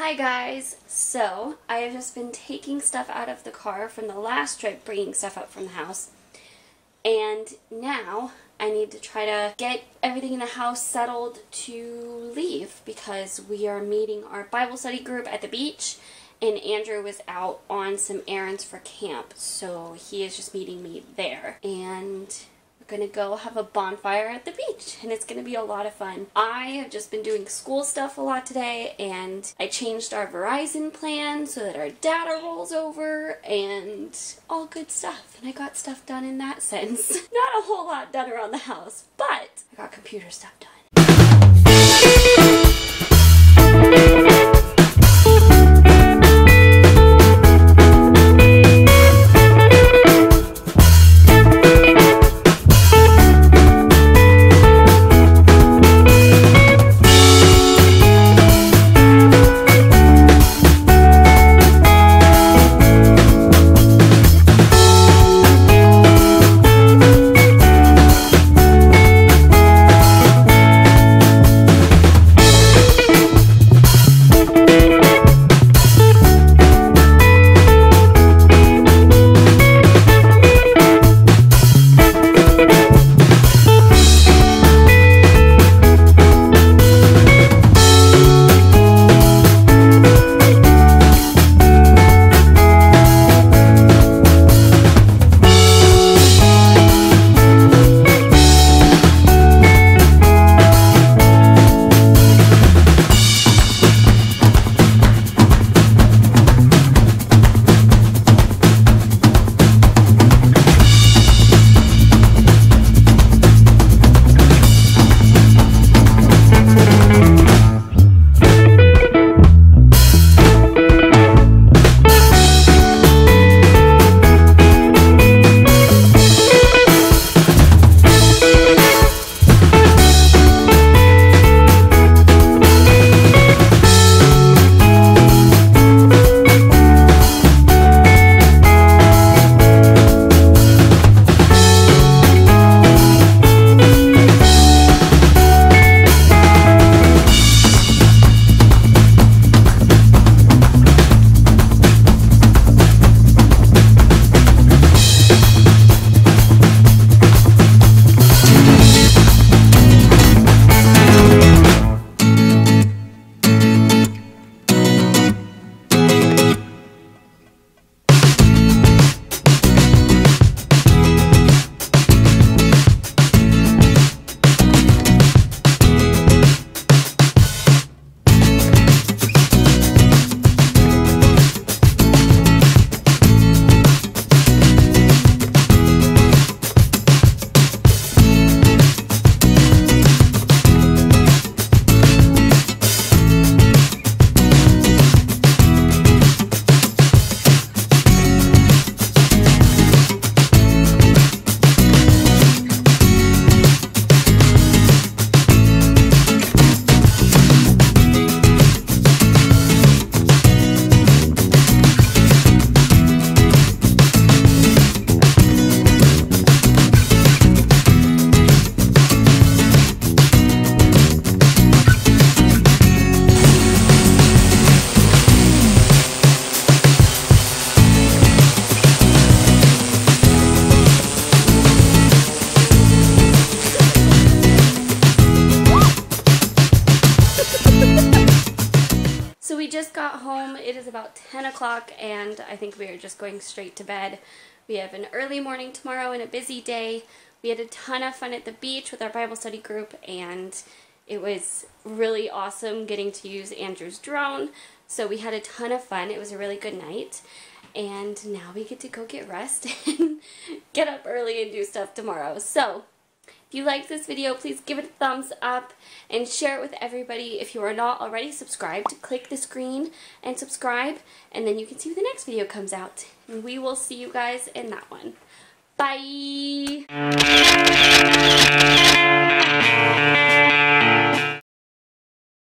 Hi guys! So, I have just been taking stuff out of the car from the last trip, bringing stuff up from the house. And now, I need to try to get everything in the house settled to leave because we are meeting our Bible study group at the beach. And Andrew was out on some errands for camp, so he is just meeting me there. And we're gonna go have a bonfire at the beach, and it's gonna be a lot of fun. I have just been doing school stuff a lot today, and I changed our Verizon plan so that our data rolls over, and all good stuff. And I got stuff done in that sense. Not a whole lot done around the house, but I got computer stuff done. So we just got home. It is about 10 o'clock and I think we are just going straight to bed. We have an early morning tomorrow and a busy day. We had a ton of fun at the beach with our Bible study group and it was really awesome getting to use Andrew's drone. So we had a ton of fun. It was a really good night. And now we get to go get rest and get up early and do stuff tomorrow. So if you liked this video, please give it a thumbs up and share it with everybody. If you are not already subscribed, click the screen and subscribe, and then you can see when the next video comes out. And we will see you guys in that one. Bye!